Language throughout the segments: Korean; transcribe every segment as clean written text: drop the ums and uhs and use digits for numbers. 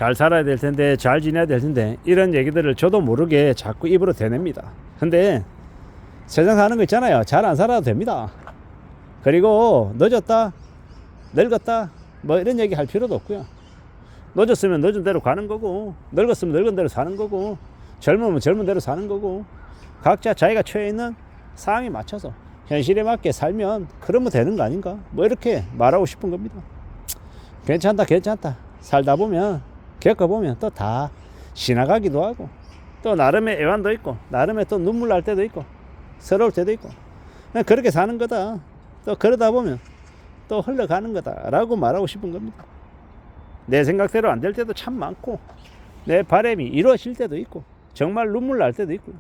잘 살아야 될 텐데, 잘 지내야 될 텐데, 이런 얘기들을 저도 모르게 자꾸 입으로 대냅니다. 근데 세상 사는 거 있잖아요. 잘 안 살아도 됩니다. 그리고 늦었다, 늙었다, 뭐 이런 얘기 할 필요도 없고요. 늦었으면 늦은 대로 가는 거고, 늙었으면 늙은 대로 사는 거고, 젊으면 젊은 대로 사는 거고, 각자 자기가 처해 있는 상황에 맞춰서 현실에 맞게 살면 그러면 되는 거 아닌가, 뭐 이렇게 말하고 싶은 겁니다. 괜찮다 괜찮다 살다 보면, 겪어보면 또 다 지나가기도 하고, 또 나름의 애환도 있고, 나름의 또 눈물 날 때도 있고, 서러울 때도 있고, 그냥 그렇게 사는 거다. 또 그러다 보면 또 흘러가는 거다 라고 말하고 싶은 겁니다. 내 생각대로 안 될 때도 참 많고, 내 바람이 이루어질 때도 있고, 정말 눈물 날 때도 있고,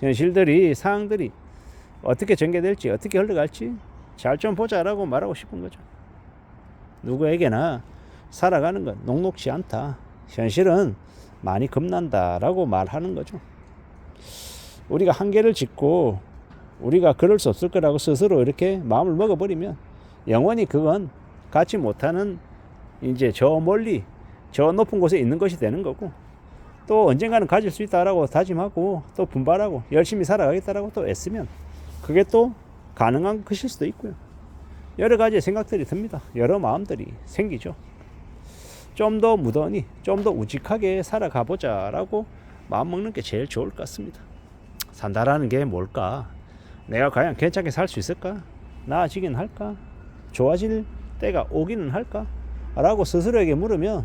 현실들이, 상황들이 어떻게 전개될지, 어떻게 흘러갈지 잘 좀 보자라고 말하고 싶은 거죠. 누구에게나 살아가는 건 녹록지 않다, 현실은 많이 겁난다라고 말하는 거죠. 우리가 한계를 짓고 우리가 그럴 수 없을 거라고 스스로 이렇게 마음을 먹어버리면 영원히 그건 갖지 못하는, 이제 저 멀리 저 높은 곳에 있는 것이 되는 거고, 또 언젠가는 가질 수 있다라고 다짐하고 또 분발하고 열심히 살아가겠다라고 또 애쓰면 그게 또 가능한 것일 수도 있고요. 여러 가지의 생각들이 듭니다. 여러 마음들이 생기죠. 좀 더 무던히, 좀 더 우직하게 살아가 보자라고 마음 먹는 게 제일 좋을 것 같습니다. 산다라는 게 뭘까? 내가 과연 괜찮게 살 수 있을까? 나아지긴 할까? 좋아질 때가 오기는 할까? 라고 스스로에게 물으면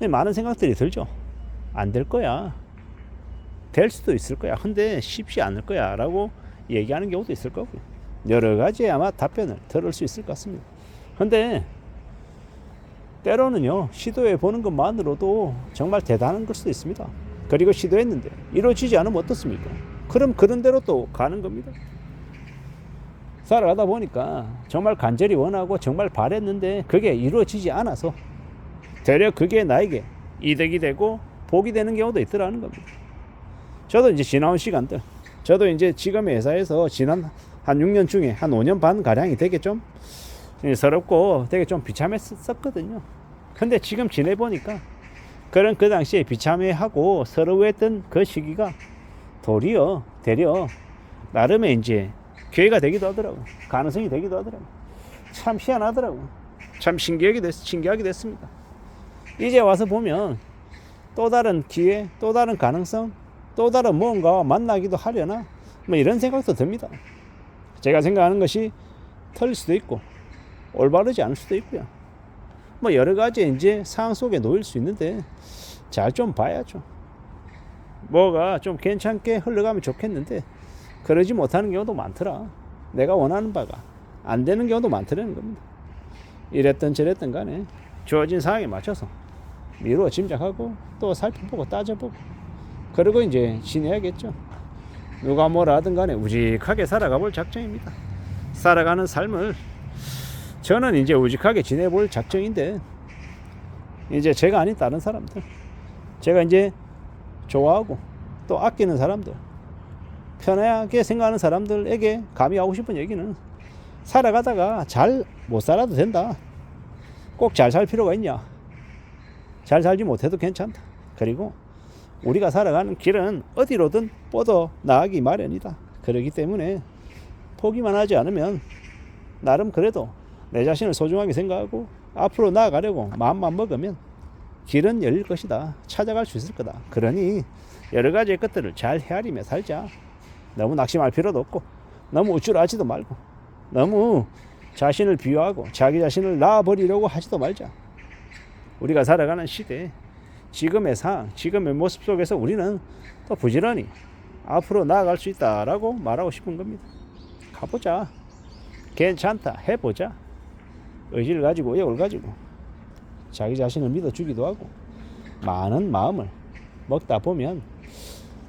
많은 생각들이 들죠. 안 될 거야, 될 수도 있을 거야, 근데 쉽지 않을 거야 라고 얘기하는 경우도 있을 거고요. 여러 가지 아마 답변을 들을 수 있을 것 같습니다. 근데 때로는요, 시도해 보는 것만으로도 정말 대단한 걸 수도 있습니다. 그리고 시도했는데 이루어지지 않으면 어떻습니까? 그럼 그런 대로 또 가는 겁니다. 살아가다 보니까 정말 간절히 원하고 정말 바랬는데 그게 이루어지지 않아서 되려 그게 나에게 이득이 되고 복이 되는 경우도 있더라는 겁니다. 저도 이제 지나온 시간들, 저도 이제 지금의 회사에서 지난 한 6년 중에 한 5년 반 가량이 되게 좀 서럽고 되게 좀 비참했었거든요. 근데 지금 지내보니까 그런 그 당시에 비참해하고 서러워했던 그 시기가 도리어 되려 나름의 이제 기회가 되기도 하더라고요. 가능성이 되기도 하더라고요. 참 희한하더라고요. 참 신기하게 됐습니다. 이제 와서 보면 또 다른 기회, 또 다른 가능성, 또 다른 무언가와 만나기도 하려나, 뭐 이런 생각도 듭니다. 제가 생각하는 것이 틀릴 수도 있고 올바르지 않을 수도 있고요. 뭐 여러 가지 이제 상황 속에 놓일 수 있는데 잘 좀 봐야죠. 뭐가 좀 괜찮게 흘러가면 좋겠는데 그러지 못하는 경우도 많더라. 내가 원하는 바가 안 되는 경우도 많더라는 겁니다. 이랬든 저랬든 간에 주어진 상황에 맞춰서 미루어 짐작하고 또 살펴보고 따져보고 그리고 이제 지내야겠죠. 누가 뭐라 하든 간에 우직하게 살아가 볼 작정입니다. 살아가는 삶을 저는 이제 우직하게 지내볼 작정인데, 이제 제가 아닌 다른 사람들, 제가 이제 좋아하고 또 아끼는 사람들, 편하게 생각하는 사람들에게 감히 하고 싶은 얘기는, 살아가다가 잘 못 살아도 된다. 꼭 잘 살 필요가 있냐? 잘 살지 못해도 괜찮다. 그리고 우리가 살아가는 길은 어디로든 뻗어 나가기 마련이다. 그렇기 때문에 포기만 하지 않으면 나름 그래도 내 자신을 소중하게 생각하고 앞으로 나아가려고 마음만 먹으면 길은 열릴 것이다. 찾아갈 수 있을 거다. 그러니 여러 가지의 것들을 잘 헤아리며 살자. 너무 낙심할 필요도 없고 너무 우쭐하지도 말고 너무 자신을 비하하고 자기 자신을 낳아버리려고 하지도 말자. 우리가 살아가는 시대, 지금의 상황, 지금의 모습 속에서 우리는 또 부지런히 앞으로 나아갈 수 있다라고 말하고 싶은 겁니다. 가보자. 괜찮다. 해보자. 의지를 가지고 의욕을 가지고 자기 자신을 믿어주기도 하고 많은 마음을 먹다 보면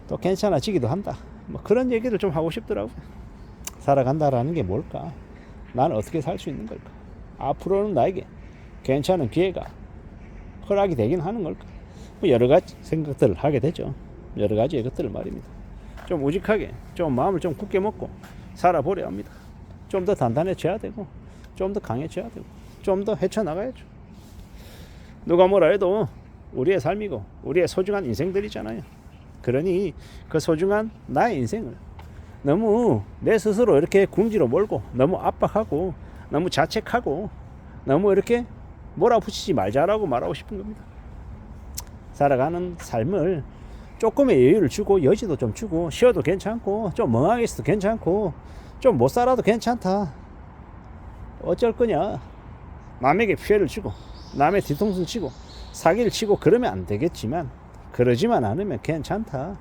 또 괜찮아지기도 한다. 뭐 그런 얘기를 좀 하고 싶더라고요. 살아간다라는 게 뭘까? 나는 어떻게 살 수 있는 걸까? 앞으로는 나에게 괜찮은 기회가 허락이 되긴 하는 걸까? 뭐 여러 가지 생각들을 하게 되죠. 여러 가지의 것들을 말입니다. 좀 우직하게, 좀 마음을 좀 굳게 먹고 살아보려 합니다. 좀 더 단단해져야 되고, 좀 더 강해져야 되고, 좀 더 헤쳐나가야죠. 누가 뭐라 해도 우리의 삶이고 우리의 소중한 인생들이잖아요. 그러니 그 소중한 나의 인생을 너무 내 스스로 이렇게 궁지로 몰고 너무 압박하고 너무 자책하고 너무 이렇게 몰아붙이지 말자라고 말하고 싶은 겁니다. 살아가는 삶을 조금의 여유를 주고 여지도 좀 주고 쉬어도 괜찮고 좀 멍하게 있어도 괜찮고 좀 못 살아도 괜찮다. 어쩔 거냐. 남에게 피해를 주고 남의 뒤통수 치고 사기를 치고 그러면 안 되겠지만 그러지만 않으면 괜찮다.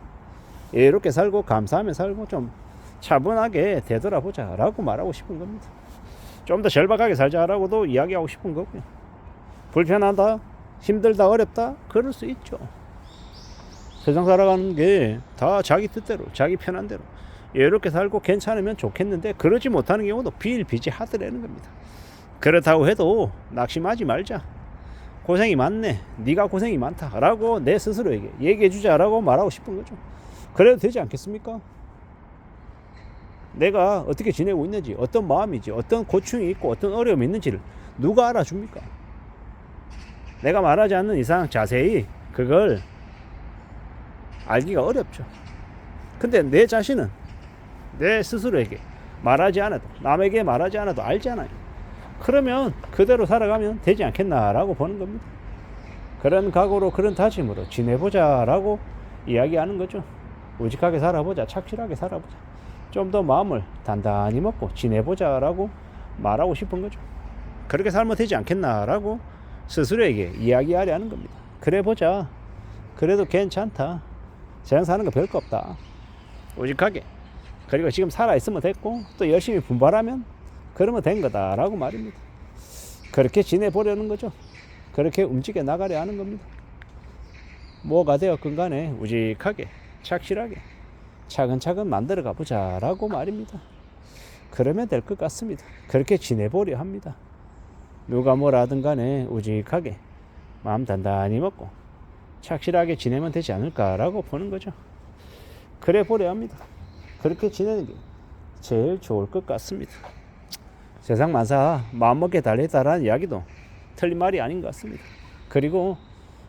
여유롭게 살고 감사하며 살고 좀 차분하게 되돌아보자 라고 말하고 싶은 겁니다. 좀 더 절박하게 살자라고도 이야기하고 싶은 거고요. 불편하다, 힘들다, 어렵다, 그럴 수 있죠. 세상 살아가는 게 다 자기 뜻대로 자기 편한 대로 여유롭게 살고 괜찮으면 좋겠는데 그러지 못하는 경우도 비일비재하더라는 겁니다. 그렇다고 해도 낙심하지 말자. 고생이 많네, 네가 고생이 많다 라고 내 스스로에게 얘기해 주자라고 말하고 싶은 거죠. 그래도 되지 않겠습니까? 내가 어떻게 지내고 있는지, 어떤 마음이지, 어떤 고충이 있고 어떤 어려움이 있는지를 누가 알아줍니까? 내가 말하지 않는 이상 자세히 그걸 알기가 어렵죠. 근데 내 자신은 내 스스로에게 말하지 않아도, 남에게 말하지 않아도 알잖아요. 그러면 그대로 살아가면 되지 않겠나라고 보는 겁니다. 그런 각오로 그런 다짐으로 지내보자 라고 이야기하는 거죠. 우직하게 살아보자, 착실하게 살아보자, 좀 더 마음을 단단히 먹고 지내보자 라고 말하고 싶은 거죠. 그렇게 살면 되지 않겠나라고 스스로에게 이야기하려 하는 겁니다. 그래 보자, 그래도 괜찮다, 세상 사는 거 별거 없다, 우직하게, 그리고 지금 살아있으면 됐고 또 열심히 분발하면 그러면 된 거다 라고 말입니다. 그렇게 지내보려는 거죠. 그렇게 움직여 나가려 하는 겁니다. 뭐가 되었건 간에 우직하게 착실하게 차근차근 만들어 가보자 라고 말입니다. 그러면 될 것 같습니다. 그렇게 지내보려 합니다. 누가 뭐라 하든 간에 우직하게 마음 단단히 먹고 착실하게 지내면 되지 않을까라고 보는 거죠. 그래 보려 합니다. 그렇게 지내는 게 제일 좋을 것 같습니다. 세상 만사 마음먹기에 달려있다라는 이야기도 틀린 말이 아닌 것 같습니다. 그리고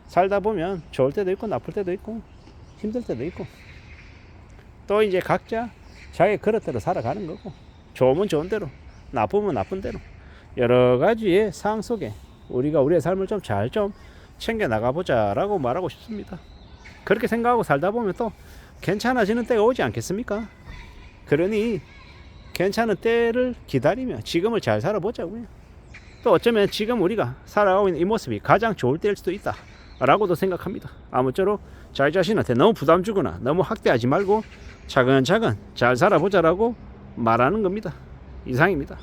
살다 보면 좋을 때도 있고 나쁠 때도 있고 힘들 때도 있고 또 이제 각자 자기 그릇대로 살아가는 거고, 좋으면 좋은 대로, 나쁘면 나쁜 대로 여러 가지의 상황 속에 우리가 우리의 삶을 좀 잘 좀 챙겨 나가보자 라고 말하고 싶습니다. 그렇게 생각하고 살다 보면 또 괜찮아지는 때가 오지 않겠습니까? 그러니 괜찮은 때를 기다리며 지금을 잘 살아보자고요. 또 어쩌면 지금 우리가 살아가고 있는 이 모습이 가장 좋을 때일 수도 있다 라고도 생각합니다. 아무쪼록 자기 자신한테 너무 부담 주거나 너무 학대하지 말고 차근차근 잘 살아보자라고 말하는 겁니다. 이상입니다.